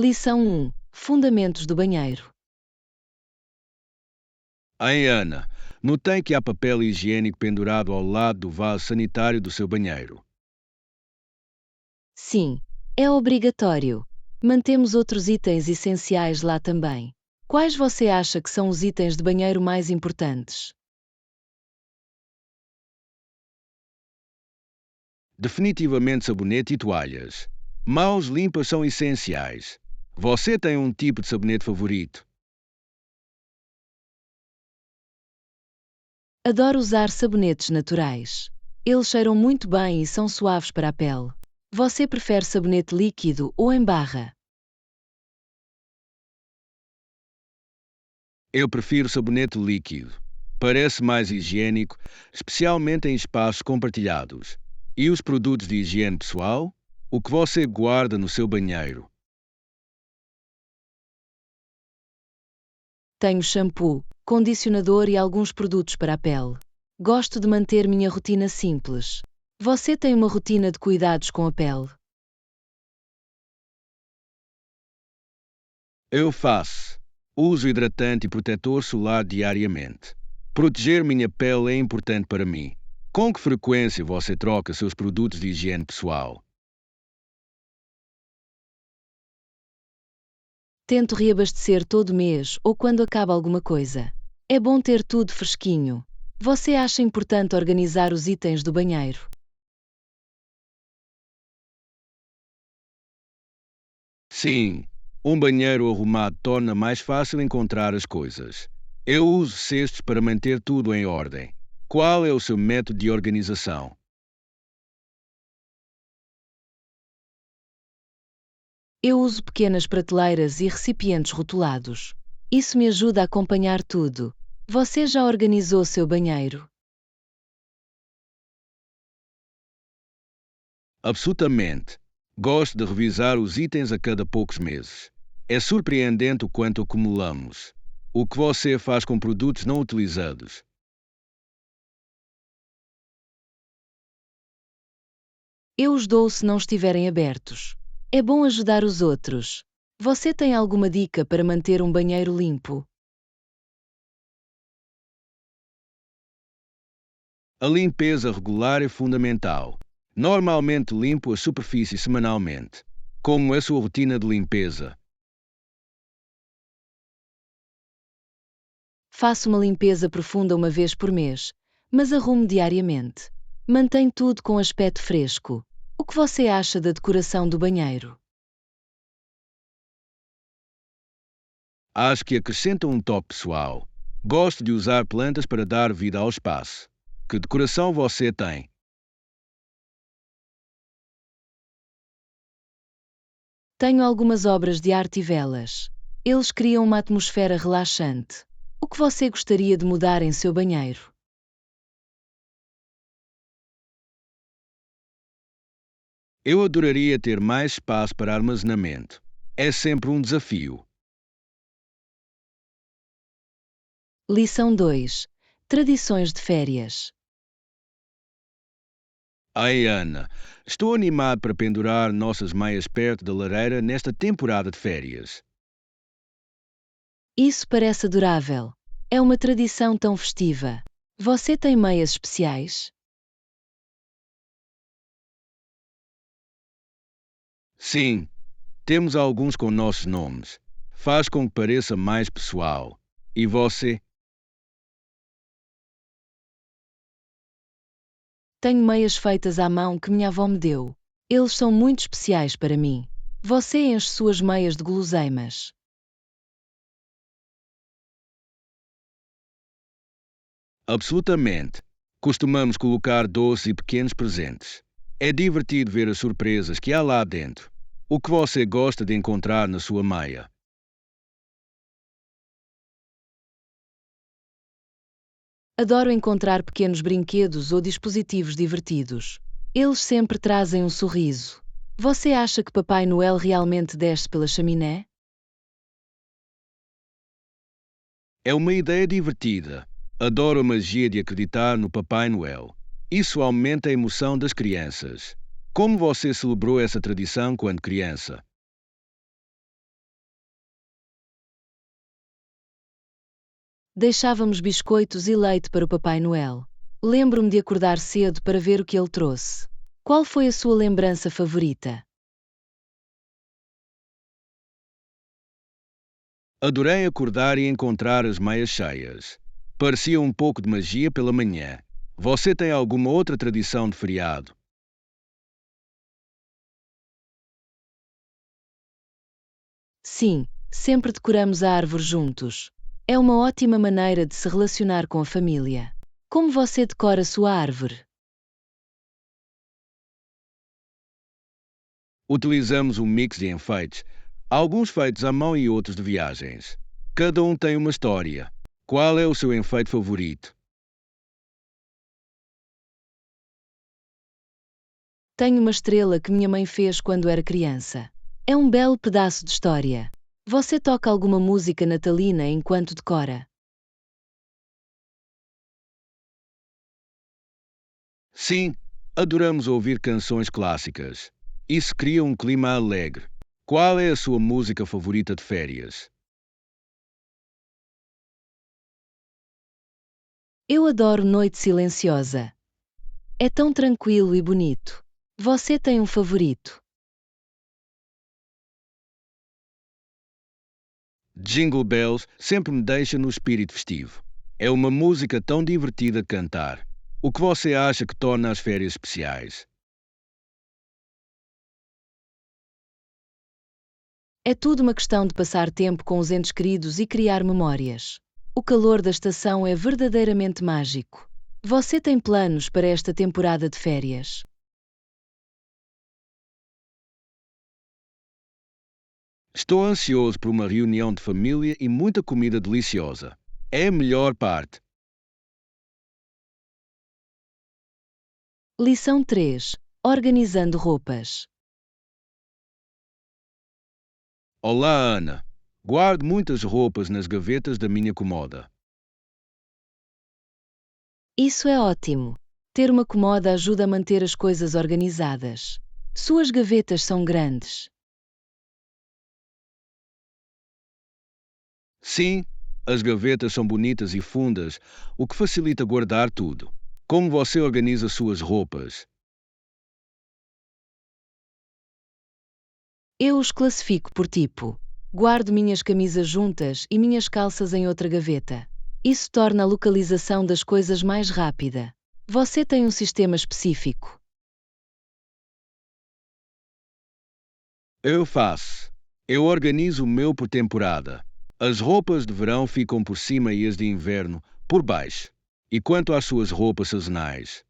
Lição 1. Fundamentos do banheiro. Ai, Ana, notei que há papel higiênico pendurado ao lado do vaso sanitário do seu banheiro. Sim, é obrigatório. Mantemos outros itens essenciais lá também. Quais você acha que são os itens de banheiro mais importantes? Definitivamente sabonete e toalhas. Mãos limpas são essenciais. Você tem um tipo de sabonete favorito? Adoro usar sabonetes naturais. Eles cheiram muito bem e são suaves para a pele. Você prefere sabonete líquido ou em barra? Eu prefiro sabonete líquido. Parece mais higiênico, especialmente em espaços compartilhados. E os produtos de higiene pessoal? O que você guarda no seu banheiro? Tenho shampoo, condicionador e alguns produtos para a pele. Gosto de manter minha rotina simples. Você tem uma rotina de cuidados com a pele? Eu faço. Uso hidratante e protetor solar diariamente. Proteger minha pele é importante para mim. Com que frequência você troca seus produtos de higiene pessoal? Tento reabastecer todo mês ou quando acaba alguma coisa. É bom ter tudo fresquinho. Você acha importante organizar os itens do banheiro? Sim, um banheiro arrumado torna mais fácil encontrar as coisas. Eu uso cestos para manter tudo em ordem. Qual é o seu método de organização? Eu uso pequenas prateleiras e recipientes rotulados. Isso me ajuda a acompanhar tudo. Você já organizou seu banheiro? Absolutamente. Gosto de revisar os itens a cada poucos meses. É surpreendente o quanto acumulamos. O que você faz com produtos não utilizados? Eu os dou se não estiverem abertos. É bom ajudar os outros. Você tem alguma dica para manter um banheiro limpo? A limpeza regular é fundamental. Normalmente limpo a superfície semanalmente. Como é a sua rotina de limpeza? Faço uma limpeza profunda uma vez por mês, mas arrumo diariamente. Mantém tudo com aspecto fresco. O que você acha da decoração do banheiro? Acho que acrescenta um toque pessoal. Gosto de usar plantas para dar vida ao espaço. Que decoração você tem? Tenho algumas obras de arte e velas. Eles criam uma atmosfera relaxante. O que você gostaria de mudar em seu banheiro? Eu adoraria ter mais espaço para armazenamento. É sempre um desafio. Lição 2. Tradições de férias. Ai, Ana, estou animado para pendurar nossas meias perto da lareira nesta temporada de férias. Isso parece adorável. É uma tradição tão festiva. Você tem meias especiais? Sim, temos alguns com nossos nomes. Faz com que pareça mais pessoal. E você? Tenho meias feitas à mão que minha avó me deu. Eles são muito especiais para mim. Você enche suas meias de guloseimas. Absolutamente. Costumamos colocar doces e pequenos presentes. É divertido ver as surpresas que há lá dentro. O que você gosta de encontrar na sua meia? Adoro encontrar pequenos brinquedos ou dispositivos divertidos. Eles sempre trazem um sorriso. Você acha que Papai Noel realmente desce pela chaminé? É uma ideia divertida. Adoro a magia de acreditar no Papai Noel. Isso aumenta a emoção das crianças. Como você celebrou essa tradição quando criança? Deixávamos biscoitos e leite para o Papai Noel. Lembro-me de acordar cedo para ver o que ele trouxe. Qual foi a sua lembrança favorita? Adorei acordar e encontrar as meias cheias. Parecia um pouco de magia pela manhã. Você tem alguma outra tradição de feriado? Sim, sempre decoramos a árvore juntos. É uma ótima maneira de se relacionar com a família. Como você decora a sua árvore? Utilizamos um mix de enfeites, alguns feitos à mão e outros de viagens. Cada um tem uma história. Qual é o seu enfeite favorito? Tenho uma estrela que minha mãe fez quando era criança. É um belo pedaço de história. Você toca alguma música natalina enquanto decora? Sim, adoramos ouvir canções clássicas. Isso cria um clima alegre. Qual é a sua música favorita de férias? Eu adoro Noite Silenciosa. É tão tranquilo e bonito. Você tem um favorito? Jingle Bells sempre me deixa no espírito festivo. É uma música tão divertida de cantar. O que você acha que torna as férias especiais? É tudo uma questão de passar tempo com os entes queridos e criar memórias. O calor da estação é verdadeiramente mágico. Você tem planos para esta temporada de férias? Estou ansioso por uma reunião de família e muita comida deliciosa. É a melhor parte. Lição 3. Organizando roupas. Olá, Ana. Guardo muitas roupas nas gavetas da minha comoda. Isso é ótimo. Ter uma comoda ajuda a manter as coisas organizadas. Suas gavetas são grandes. Sim, as gavetas são bonitas e fundas, o que facilita guardar tudo. Como você organiza suas roupas? Eu os classifico por tipo. Guardo minhas camisas juntas e minhas calças em outra gaveta. Isso torna a localização das coisas mais rápida. Você tem um sistema específico. Eu faço. Eu organizo o meu por temporada. As roupas de verão ficam por cima e as de inverno por baixo. E quanto às suas roupas sazonais?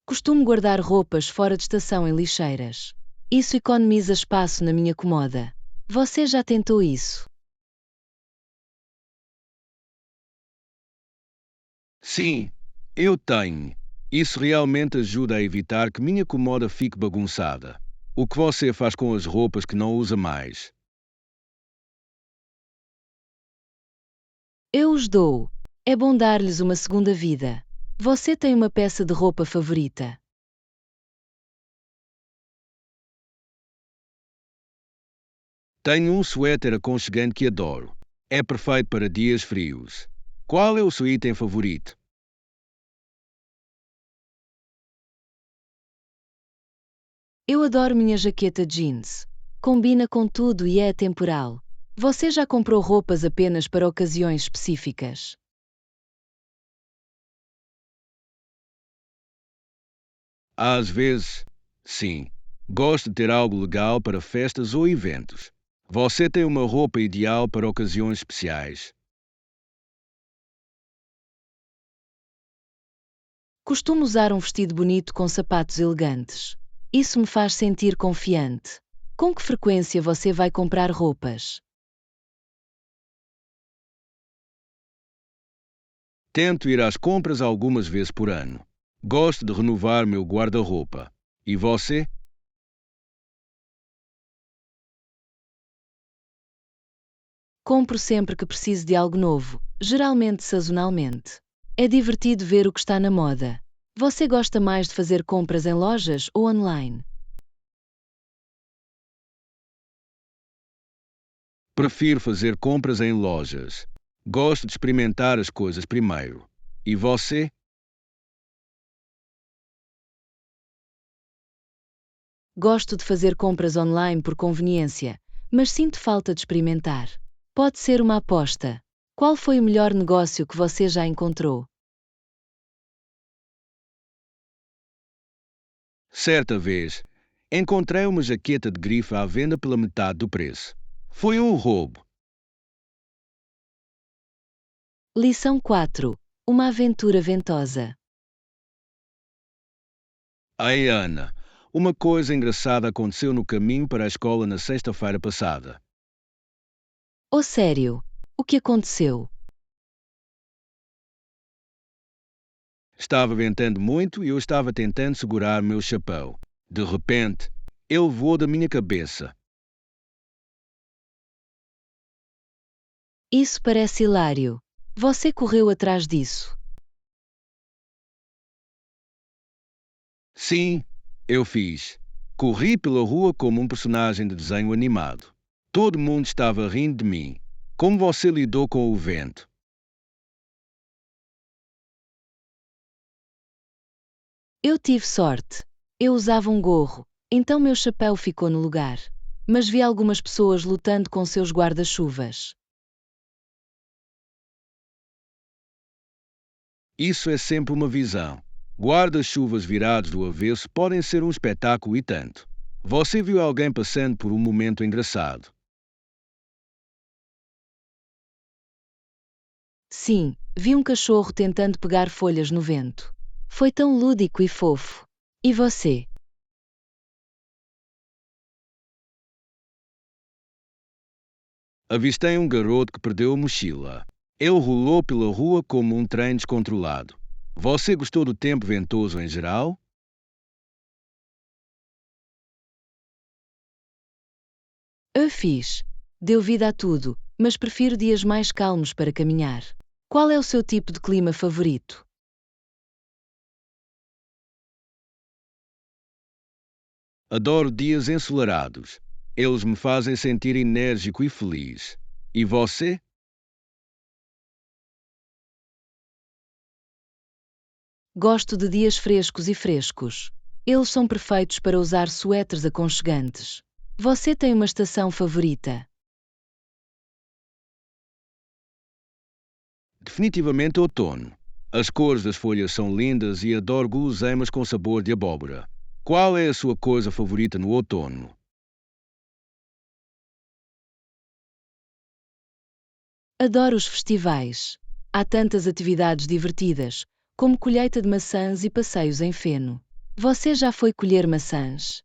Costumo guardar roupas fora de estação em lixeiras. Isso economiza espaço na minha comoda. Você já tentou isso? Sim, eu tenho. Isso realmente ajuda a evitar que minha comoda fique bagunçada. O que você faz com as roupas que não usa mais? Eu os dou. É bom dar-lhes uma segunda vida. Você tem uma peça de roupa favorita? Tenho um suéter aconchegante que adoro. É perfeito para dias frios. Qual é o seu item favorito? Eu adoro minha jaqueta jeans. Combina com tudo e é atemporal. Você já comprou roupas apenas para ocasiões específicas? Às vezes, sim. Gosto de ter algo legal para festas ou eventos. Você tem uma roupa ideal para ocasiões especiais. Costumo usar um vestido bonito com sapatos elegantes. Isso me faz sentir confiante. Com que frequência você vai comprar roupas? Tento ir às compras algumas vezes por ano. Gosto de renovar meu guarda-roupa. E você? Compro sempre que preciso de algo novo, geralmente sazonalmente. É divertido ver o que está na moda. Você gosta mais de fazer compras em lojas ou online? Prefiro fazer compras em lojas. Gosto de experimentar as coisas primeiro. E você? Gosto de fazer compras online por conveniência, mas sinto falta de experimentar. Pode ser uma aposta. Qual foi o melhor negócio que você já encontrou? Certa vez, encontrei uma jaqueta de grife à venda pela metade do preço. Foi um roubo. Lição 4. Uma aventura ventosa. Ai, Ana, uma coisa engraçada aconteceu no caminho para a escola na sexta-feira passada. Oh, sério? O que aconteceu? Estava ventando muito e eu estava tentando segurar meu chapéu. De repente, ele voou da minha cabeça. Isso parece hilário. Você correu atrás disso. Sim, eu fiz. Corri pela rua como um personagem de desenho animado. Todo mundo estava rindo de mim. Como você lidou com o vento? Eu tive sorte. Eu usava um gorro, então meu chapéu ficou no lugar. Mas vi algumas pessoas lutando com seus guarda-chuvas. Isso é sempre uma visão. Guarda-chuvas virados do avesso podem ser um espetáculo e tanto. Você viu alguém passando por um momento engraçado. Sim, vi um cachorro tentando pegar folhas no vento. Foi tão lúdico e fofo. E você? Avistei um garoto que perdeu a mochila. Ele rolou pela rua como um trem descontrolado. Você gostou do tempo ventoso em geral? Eu fiz. Deu vida a tudo, mas prefiro dias mais calmos para caminhar. Qual é o seu tipo de clima favorito? Adoro dias ensolarados. Eles me fazem sentir enérgico e feliz. E você? Gosto de dias frescos e frescos. Eles são perfeitos para usar suéteres aconchegantes. Você tem uma estação favorita? Definitivamente outono. As cores das folhas são lindas e adoro guloseimas com sabor de abóbora. Qual é a sua coisa favorita no outono? Adoro os festivais. Há tantas atividades divertidas, como colheita de maçãs e passeios em feno. Você já foi colher maçãs?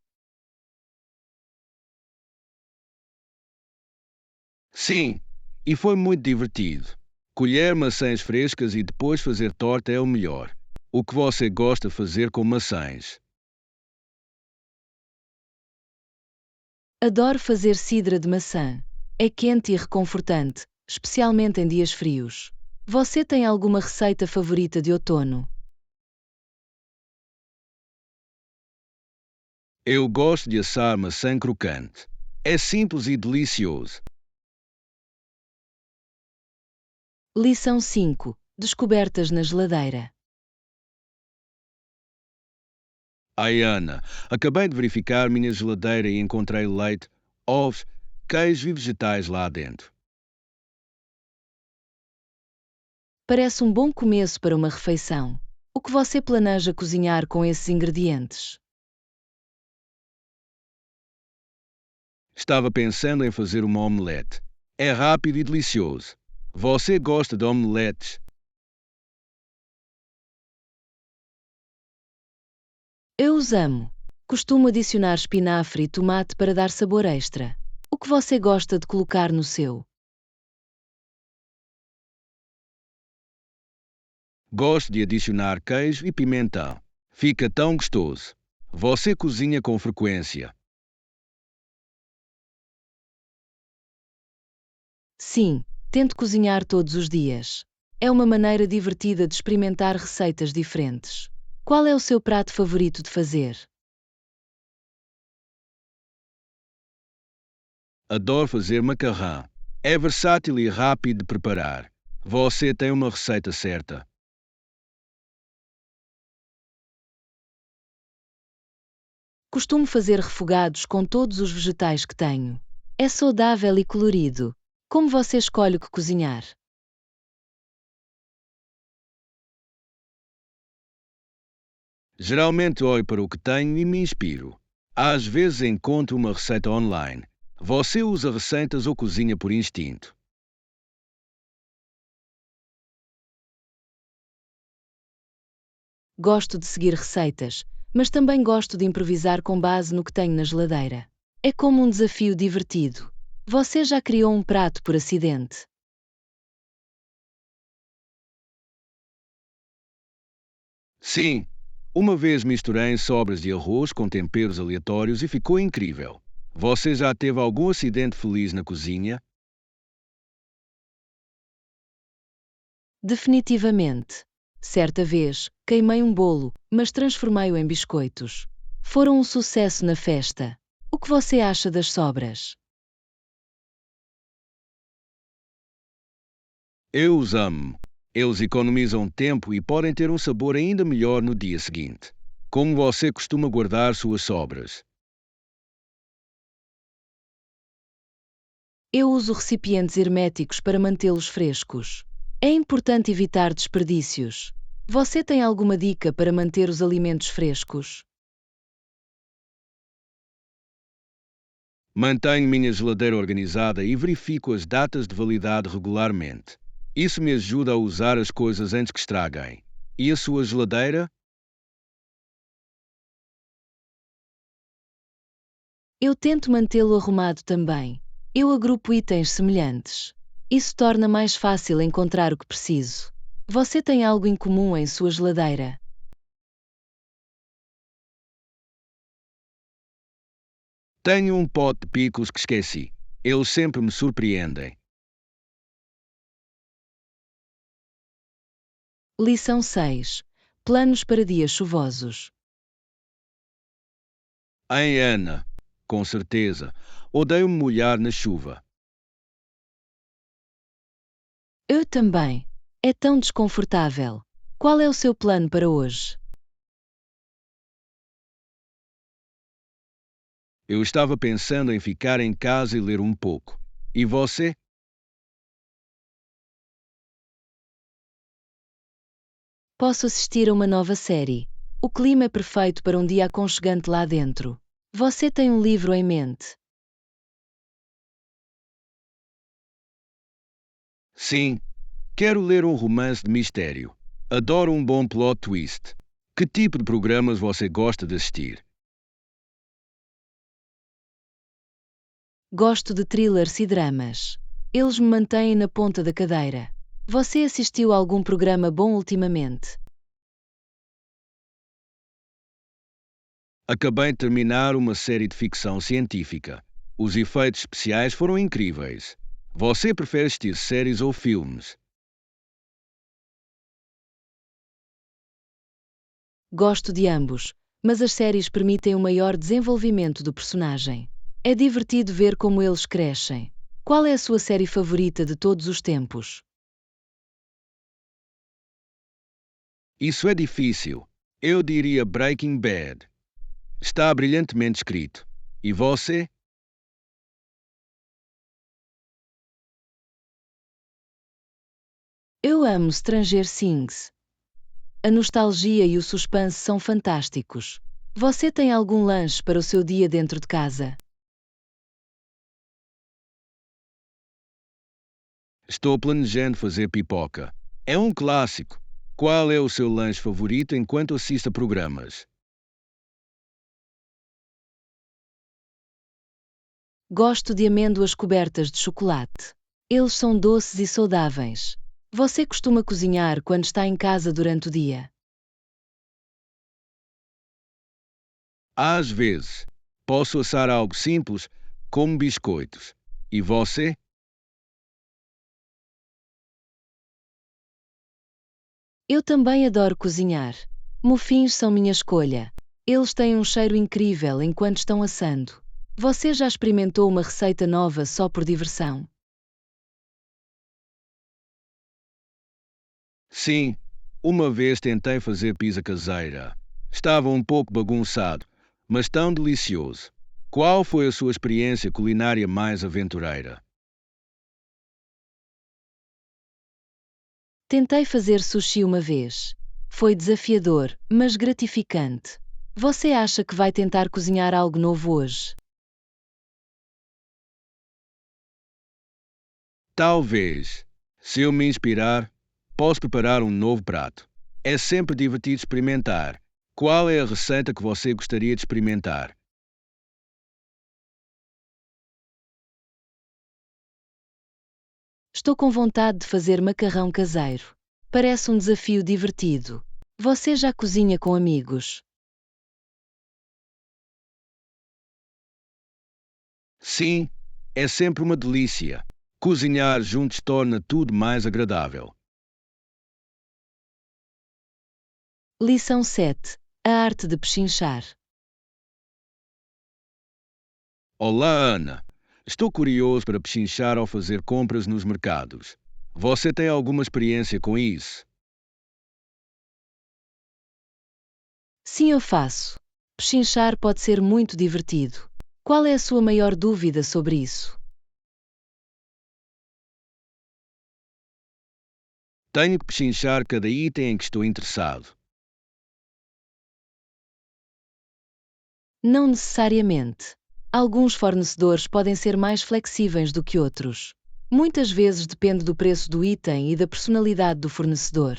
Sim, e foi muito divertido. Colher maçãs frescas e depois fazer torta é o melhor. O que você gosta de fazer com maçãs? Adoro fazer cidra de maçã. É quente e reconfortante, especialmente em dias frios. Você tem alguma receita favorita de outono? Eu gosto de assar maçã crocante. É simples e delicioso. Lição 5. Descobertas na geladeira. Ai, Ana, acabei de verificar minha geladeira e encontrei leite, ovos, queijo e vegetais lá dentro. Parece um bom começo para uma refeição. O que você planeja cozinhar com esses ingredientes? Estava pensando em fazer uma omelete. É rápido e delicioso. Você gosta de omeletes? Eu os amo. Costumo adicionar espinafre e tomate para dar sabor extra. O que você gosta de colocar no seu? Gosto de adicionar queijo e pimentão. Fica tão gostoso. Você cozinha com frequência. Sim, tento cozinhar todos os dias. É uma maneira divertida de experimentar receitas diferentes. Qual é o seu prato favorito de fazer? Adoro fazer macarrão. É versátil e rápido de preparar. Você tem uma receita certa. Costumo fazer refogados com todos os vegetais que tenho. É saudável e colorido. Como você escolhe o que cozinhar? Geralmente olho para o que tenho e me inspiro. Às vezes encontro uma receita online. Você usa receitas ou cozinha por instinto? Gosto de seguir receitas, mas também gosto de improvisar com base no que tenho na geladeira. É como um desafio divertido. Você já criou um prato por acidente? Sim. Uma vez misturei sobras de arroz com temperos aleatórios e ficou incrível. Você já teve algum acidente feliz na cozinha? Definitivamente. Certa vez, queimei um bolo, mas transformei-o em biscoitos. Foram um sucesso na festa. O que você acha das sobras? Eu os amo. Eles economizam tempo e podem ter um sabor ainda melhor no dia seguinte. Como você costuma guardar suas sobras? Eu uso recipientes herméticos para mantê-los frescos. É importante evitar desperdícios. Você tem alguma dica para manter os alimentos frescos? Mantenho minha geladeira organizada e verifico as datas de validade regularmente. Isso me ajuda a usar as coisas antes que estraguem. E a sua geladeira? Eu tento mantê-lo arrumado também. Eu agrupo itens semelhantes. Isso torna mais fácil encontrar o que preciso. Você tem algo em comum em sua geladeira? Tenho um pote de picos que esqueci. Eles sempre me surpreendem. Lição 6. Planos para dias chuvosos. Em Ana, com certeza. Odeio-me molhar na chuva. Eu também. É tão desconfortável. Qual é o seu plano para hoje? Eu estava pensando em ficar em casa e ler um pouco. E você? Posso assistir a uma nova série. O clima é perfeito para um dia aconchegante lá dentro. Você tem um livro em mente? Sim, quero ler um romance de mistério. Adoro um bom plot twist. Que tipo de programas você gosta de assistir? Gosto de thrillers e dramas. Eles me mantêm na ponta da cadeira. Você assistiu a algum programa bom ultimamente? Acabei de terminar uma série de ficção científica. Os efeitos especiais foram incríveis. Você prefere assistir séries ou filmes? Gosto de ambos, mas as séries permitem um maior desenvolvimento do personagem. É divertido ver como eles crescem. Qual é a sua série favorita de todos os tempos? Isso é difícil. Eu diria Breaking Bad. Está brilhantemente escrito. E você? Eu amo Stranger Things. A nostalgia e o suspense são fantásticos. Você tem algum lanche para o seu dia dentro de casa? Estou planejando fazer pipoca. É um clássico. Qual é o seu lanche favorito enquanto assiste a programas? Gosto de amêndoas cobertas de chocolate. Eles são doces e saudáveis. Você costuma cozinhar quando está em casa durante o dia? Às vezes, posso assar algo simples, como biscoitos. E você? Eu também adoro cozinhar. Muffins são minha escolha. Eles têm um cheiro incrível enquanto estão assando. Você já experimentou uma receita nova só por diversão? Sim, uma vez tentei fazer pizza caseira. Estava um pouco bagunçado, mas tão delicioso. Qual foi a sua experiência culinária mais aventureira? Tentei fazer sushi uma vez. Foi desafiador, mas gratificante. Você acha que vai tentar cozinhar algo novo hoje? Talvez, se eu me inspirar, posso preparar um novo prato. É sempre divertido experimentar. Qual é a receita que você gostaria de experimentar? Estou com vontade de fazer macarrão caseiro. Parece um desafio divertido. Você já cozinha com amigos? Sim, é sempre uma delícia. Cozinhar juntos torna tudo mais agradável. Lição 7. A arte de pechinchar. Olá, Ana. Estou curioso para pechinchar ao fazer compras nos mercados. Você tem alguma experiência com isso? Sim, eu faço. Pechinchar pode ser muito divertido. Qual é a sua maior dúvida sobre isso? Tenho que pechinchar cada item em que estou interessado. Não necessariamente. Alguns fornecedores podem ser mais flexíveis do que outros. Muitas vezes depende do preço do item e da personalidade do fornecedor.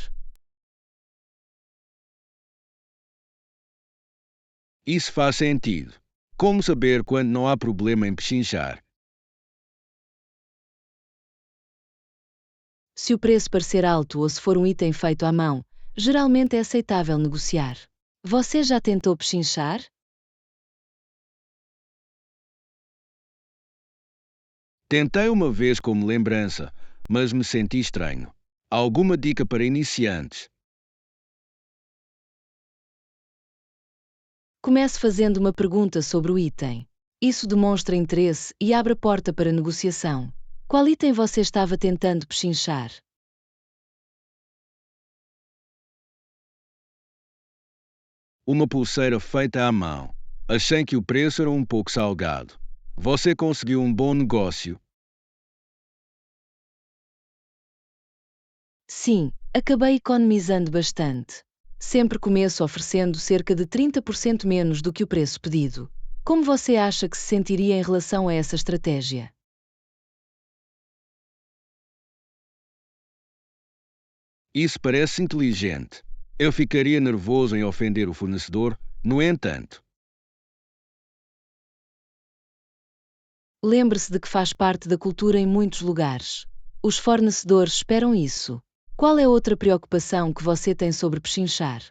Isso faz sentido. Como saber quando não há problema em pechinchar? Se o preço parecer alto ou se for um item feito à mão, geralmente é aceitável negociar. Você já tentou pechinchar? Tentei uma vez como lembrança, mas me senti estranho. Alguma dica para iniciantes? Comece fazendo uma pergunta sobre o item. Isso demonstra interesse e abre a porta para negociação. Qual item você estava tentando pechinchar? Uma pulseira feita à mão. Achei que o preço era um pouco salgado. Você conseguiu um bom negócio. Sim, acabei economizando bastante. Sempre começo oferecendo cerca de 30% menos do que o preço pedido. Como você acha que se sentiria em relação a essa estratégia? Isso parece inteligente. Eu ficaria nervoso em ofender o fornecedor, no entanto. Lembre-se de que faz parte da cultura em muitos lugares. Os fornecedores esperam isso. Qual é outra preocupação que você tem sobre pechinchar?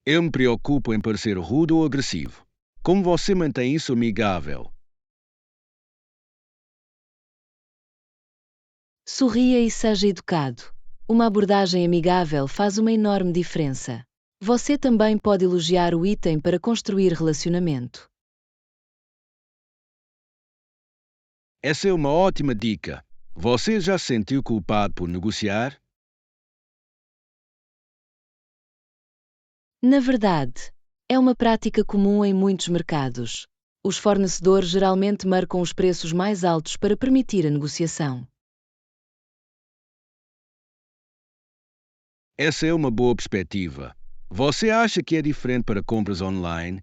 Eu me preocupo em parecer rude ou agressivo. Como você mantém isso amigável? Sorria e seja educado. Uma abordagem amigável faz uma enorme diferença. Você também pode elogiar o item para construir relacionamento. Essa é uma ótima dica. Você já se sentiu culpado por negociar? Na verdade, é uma prática comum em muitos mercados. Os fornecedores geralmente marcam os preços mais altos para permitir a negociação. Essa é uma boa perspectiva. Você acha que é diferente para compras online?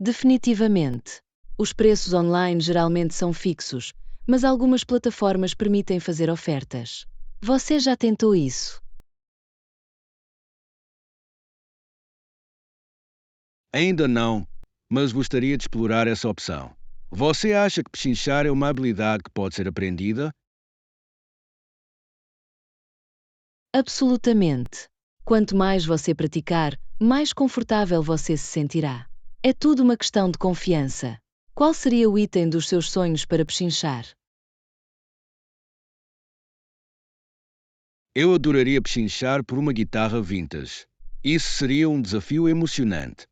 Definitivamente. Os preços online geralmente são fixos, mas algumas plataformas permitem fazer ofertas. Você já tentou isso? Ainda não, mas gostaria de explorar essa opção. Você acha que pechinchar é uma habilidade que pode ser aprendida? Absolutamente. Quanto mais você praticar, mais confortável você se sentirá. É tudo uma questão de confiança. Qual seria o item dos seus sonhos para pechinchar? Eu adoraria pechinchar por uma guitarra vintage. Isso seria um desafio emocionante.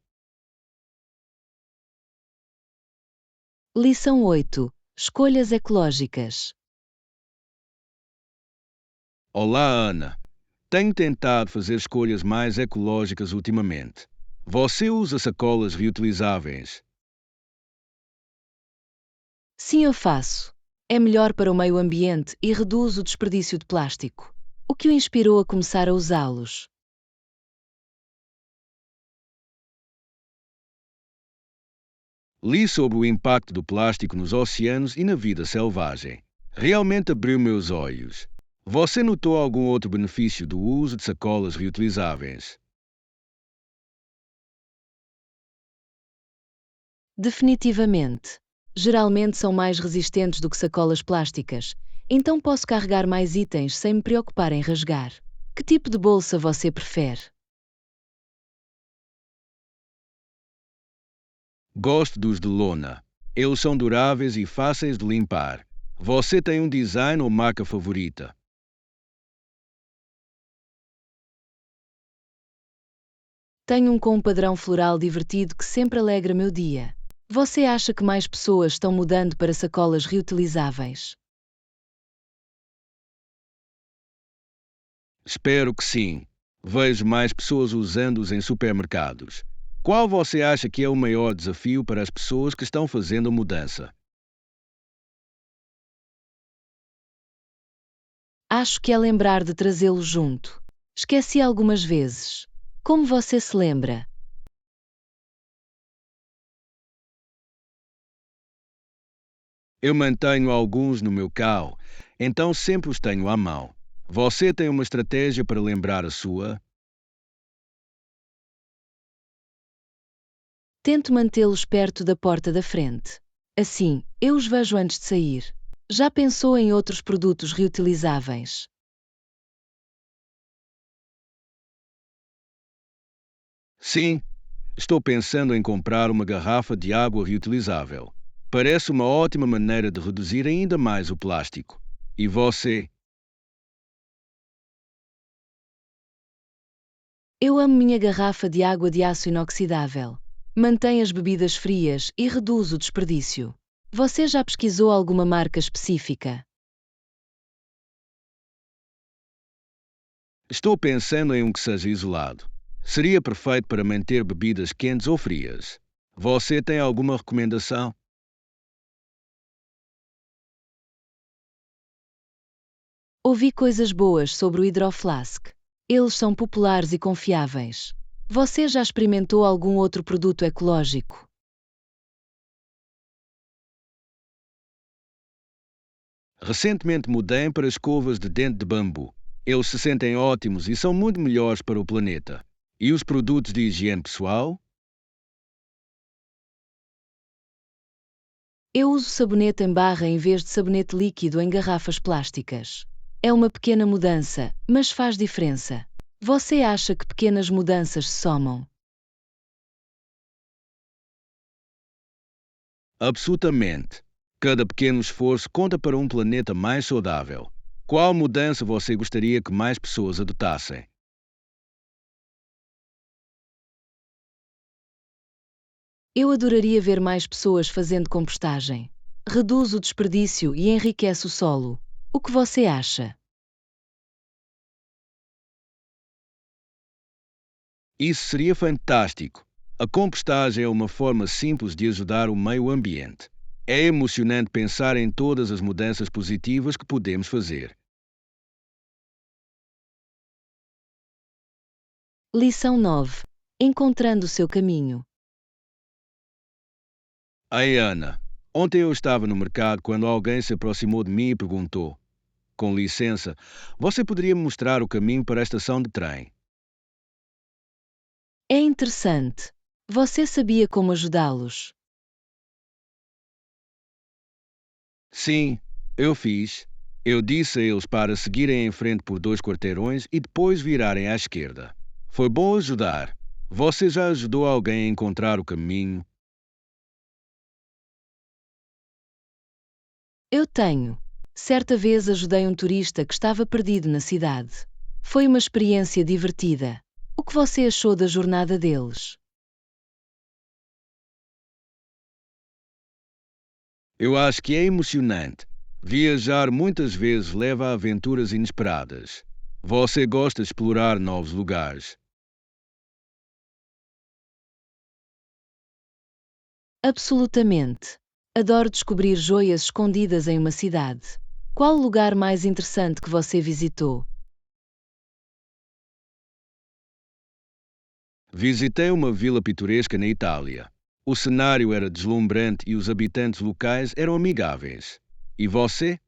Lição 8. Escolhas ecológicas. Olá, Ana. Tenho tentado fazer escolhas mais ecológicas ultimamente. Você usa sacolas reutilizáveis? Sim, eu faço. É melhor para o meio ambiente e reduz o desperdício de plástico. O que o inspirou a começar a usá-los? Li sobre o impacto do plástico nos oceanos e na vida selvagem. Realmente abriu meus olhos. Você notou algum outro benefício do uso de sacolas reutilizáveis? Definitivamente. Geralmente são mais resistentes do que sacolas plásticas, então posso carregar mais itens sem me preocupar em rasgar. Que tipo de bolsa você prefere? Gosto dos de lona. Eles são duráveis e fáceis de limpar. Você tem um design ou marca favorita? Tenho um com um padrão floral divertido que sempre alegra meu dia. Você acha que mais pessoas estão mudando para sacolas reutilizáveis? Espero que sim. Vejo mais pessoas usando-os em supermercados. Qual você acha que é o maior desafio para as pessoas que estão fazendo a mudança? Acho que é lembrar de trazê-lo junto. Esqueci algumas vezes. Como você se lembra? Eu mantenho alguns no meu carro, então sempre os tenho à mão. Você tem uma estratégia para lembrar a sua? Tento mantê-los perto da porta da frente. Assim, eu os vejo antes de sair. Já pensou em outros produtos reutilizáveis? Sim, estou pensando em comprar uma garrafa de água reutilizável. Parece uma ótima maneira de reduzir ainda mais o plástico. E você? Eu amo minha garrafa de água de aço inoxidável. Mantém as bebidas frias e reduz o desperdício. Você já pesquisou alguma marca específica? Estou pensando em um que seja isolado. Seria perfeito para manter bebidas quentes ou frias. Você tem alguma recomendação? Ouvi coisas boas sobre o Hydroflask. Eles são populares e confiáveis. Você já experimentou algum outro produto ecológico? Recentemente mudei para escovas de dente de bambu. Eles se sentem ótimos e são muito melhores para o planeta. E os produtos de higiene pessoal? Eu uso sabonete em barra em vez de sabonete líquido em garrafas plásticas. É uma pequena mudança, mas faz diferença. Você acha que pequenas mudanças se somam? Absolutamente. Cada pequeno esforço conta para um planeta mais saudável. Qual mudança você gostaria que mais pessoas adotassem? Eu adoraria ver mais pessoas fazendo compostagem. Reduz o desperdício e enriquece o solo. O que você acha? Isso seria fantástico. A compostagem é uma forma simples de ajudar o meio ambiente. É emocionante pensar em todas as mudanças positivas que podemos fazer. Lição 9. Encontrando o seu caminho. Ei, Ana, ontem eu estava no mercado quando alguém se aproximou de mim e perguntou: com licença, você poderia me mostrar o caminho para a estação de trem? É interessante. Você sabia como ajudá-los? Sim, eu fiz. Eu disse a eles para seguirem em frente por 2 quarteirões e depois virarem à esquerda. Foi bom ajudar. Você já ajudou alguém a encontrar o caminho? Eu tenho. Certa vez ajudei um turista que estava perdido na cidade. Foi uma experiência divertida. O que você achou da jornada deles? Eu acho que é emocionante. Viajar muitas vezes leva a aventuras inesperadas. Você gosta de explorar novos lugares. Absolutamente. Adoro descobrir joias escondidas em uma cidade. Qual o lugar mais interessante que você visitou? Visitei uma vila pitoresca na Itália. O cenário era deslumbrante e os habitantes locais eram amigáveis. E você?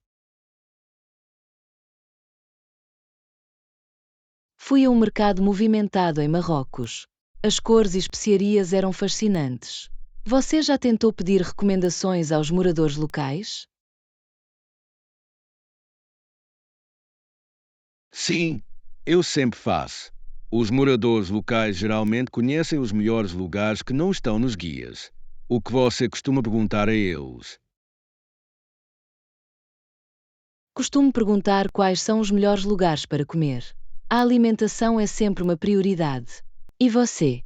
Fui a um mercado movimentado em Marrocos. As cores e especiarias eram fascinantes. Você já tentou pedir recomendações aos moradores locais? Sim, eu sempre faço. Os moradores locais geralmente conhecem os melhores lugares que não estão nos guias. O que você costuma perguntar a eles? Costumo perguntar quais são os melhores lugares para comer. A alimentação é sempre uma prioridade. E você?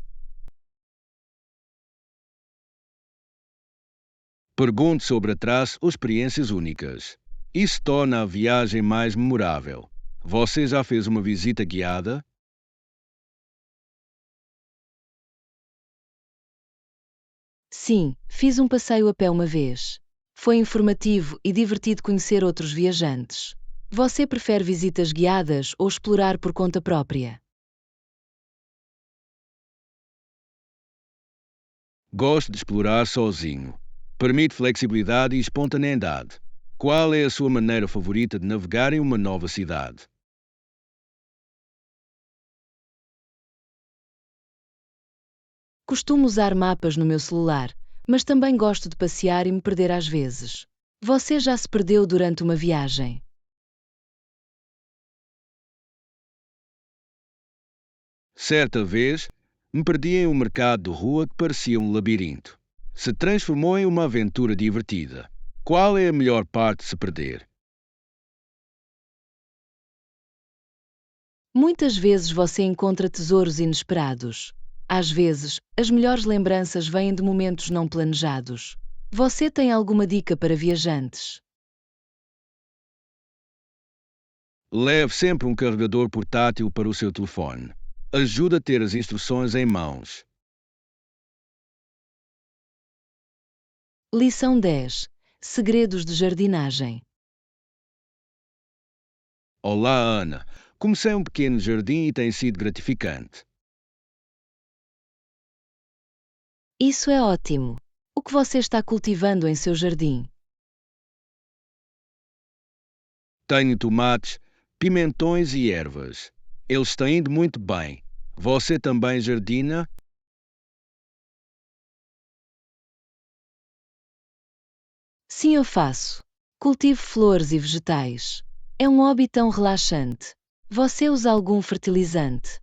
Pergunte sobre atraso ou experiências únicas. Isso torna a viagem mais memorável. Você já fez uma visita guiada? Sim, fiz um passeio a pé uma vez. Foi informativo e divertido conhecer outros viajantes. Você prefere visitas guiadas ou explorar por conta própria? Gosto de explorar sozinho. Permite flexibilidade e espontaneidade. Qual é a sua maneira favorita de navegar em uma nova cidade? Costumo usar mapas no meu celular, mas também gosto de passear e me perder às vezes. Você já se perdeu durante uma viagem? Certa vez, me perdi em um mercado de rua que parecia um labirinto. Se transformou em uma aventura divertida. Qual é a melhor parte de se perder? Muitas vezes você encontra tesouros inesperados. Às vezes, as melhores lembranças vêm de momentos não planejados. Você tem alguma dica para viajantes? Leve sempre um carregador portátil para o seu telefone. Ajuda a ter as instruções em mãos. Lição 10. Segredos de jardinagem. Olá, Ana. Comecei um pequeno jardim e tem sido gratificante. Isso é ótimo. O que você está cultivando em seu jardim? Tenho tomates, pimentões e ervas. Eles estão indo muito bem. Você também jardina? Sim, eu faço. Cultivo flores e vegetais. É um hobby tão relaxante. Você usa algum fertilizante?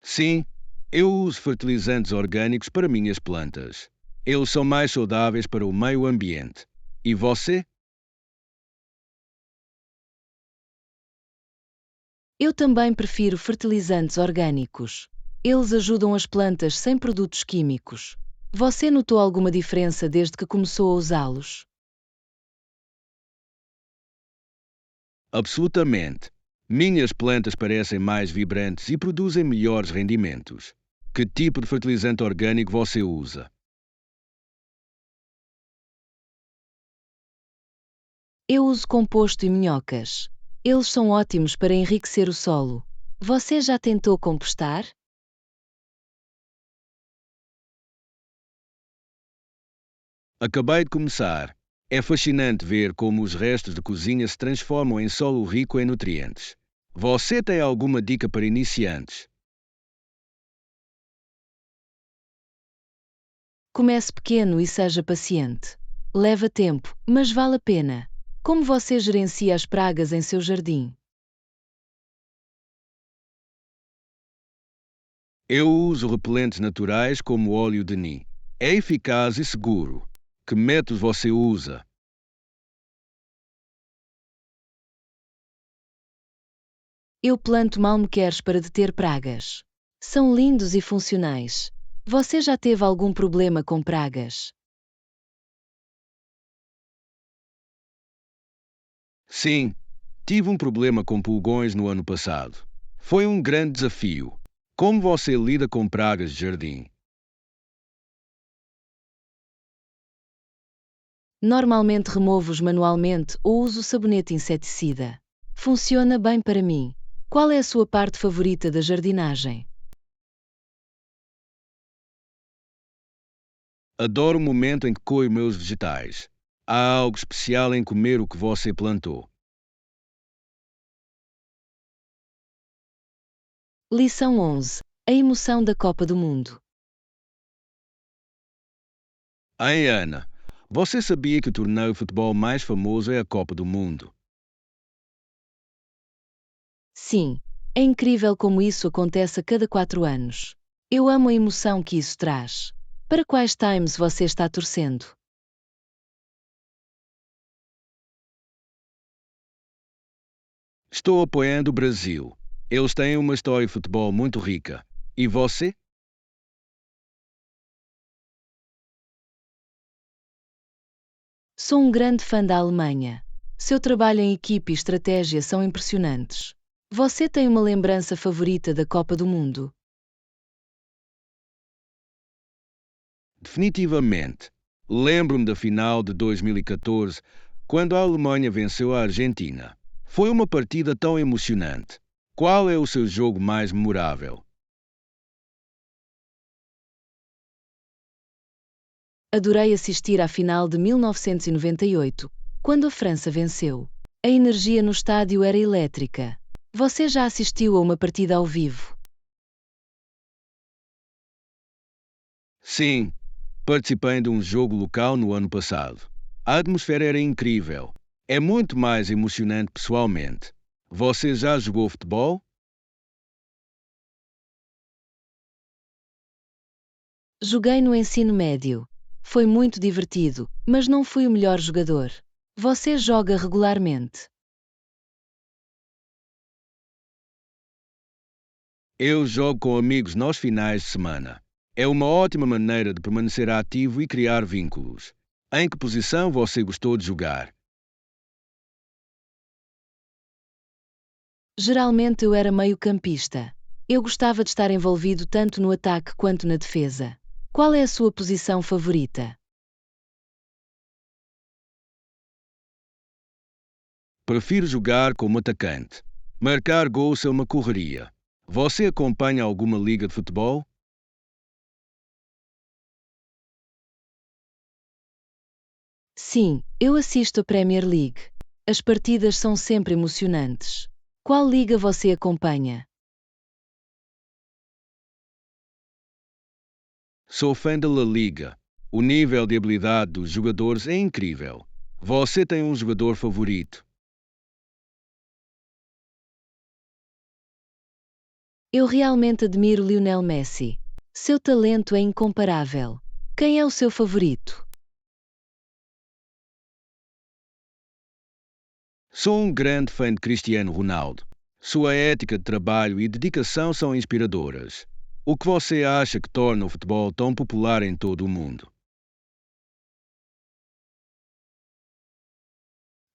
Sim, eu uso fertilizantes orgânicos para minhas plantas. Eles são mais saudáveis para o meio ambiente. E você? Eu também prefiro fertilizantes orgânicos. Eles ajudam as plantas sem produtos químicos. Você notou alguma diferença desde que começou a usá-los? Absolutamente. Minhas plantas parecem mais vibrantes e produzem melhores rendimentos. Que tipo de fertilizante orgânico você usa? Eu uso composto e minhocas. Eles são ótimos para enriquecer o solo. Você já tentou compostar? Acabei de começar. É fascinante ver como os restos de cozinha se transformam em solo rico em nutrientes. Você tem alguma dica para iniciantes? Comece pequeno e seja paciente. Leva tempo, mas vale a pena. Como você gerencia as pragas em seu jardim? Eu uso repelentes naturais como óleo de Neem. É eficaz e seguro. Que métodos você usa? Eu planto malmequeres para deter pragas. São lindos e funcionais. Você já teve algum problema com pragas? Sim, tive um problema com pulgões no ano passado. Foi um grande desafio. Como você lida com pragas de jardim? Normalmente removo-os manualmente ou uso sabonete inseticida. Funciona bem para mim. Qual é a sua parte favorita da jardinagem? Adoro o momento em que colho meus vegetais. Há algo especial em comer o que você plantou. Lição 11. A emoção da Copa do Mundo. Ei, Ana, você sabia que o torneio de futebol mais famoso é a Copa do Mundo? Sim, é incrível como isso acontece a cada 4 anos. Eu amo a emoção que isso traz. Para quais times você está torcendo? Estou apoiando o Brasil. Eles têm uma história de futebol muito rica. E você? Sou um grande fã da Alemanha. Seu trabalho em equipe e estratégia são impressionantes. Você tem uma lembrança favorita da Copa do Mundo? Definitivamente. Lembro-me da final de 2014, quando a Alemanha venceu a Argentina. Foi uma partida tão emocionante. Qual é o seu jogo mais memorável? Adorei assistir à final de 1998, quando a França venceu. A energia no estádio era elétrica. Você já assistiu a uma partida ao vivo? Sim, participei de um jogo local no ano passado. A atmosfera era incrível. É muito mais emocionante pessoalmente. Você já jogou futebol? Joguei no ensino médio. Foi muito divertido, mas não fui o melhor jogador. Você joga regularmente? Eu jogo com amigos nos finais de semana. É uma ótima maneira de permanecer ativo e criar vínculos. Em que posição você gostou de jogar? Geralmente eu era meio-campista. Eu gostava de estar envolvido tanto no ataque quanto na defesa. Qual é a sua posição favorita? Prefiro jogar como atacante. Marcar gols é uma correria. Você acompanha alguma liga de futebol? Sim, eu assisto a Premier League. As partidas são sempre emocionantes. Qual liga você acompanha? Sou fã da La Liga. O nível de habilidade dos jogadores é incrível. Você tem um jogador favorito? Eu realmente admiro Lionel Messi. Seu talento é incomparável. Quem é o seu favorito? Sou um grande fã de Cristiano Ronaldo. Sua ética de trabalho e dedicação são inspiradoras. O que você acha que torna o futebol tão popular em todo o mundo?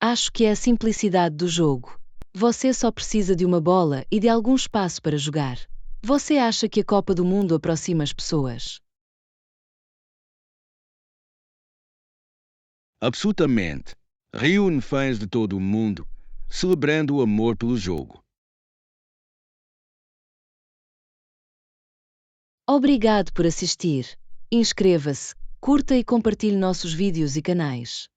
Acho que é a simplicidade do jogo. Você só precisa de uma bola e de algum espaço para jogar. Você acha que a Copa do Mundo aproxima as pessoas? Absolutamente. Reúne fãs de todo o mundo, celebrando o amor pelo jogo. Obrigado por assistir. Inscreva-se, curta e compartilhe nossos vídeos e canais.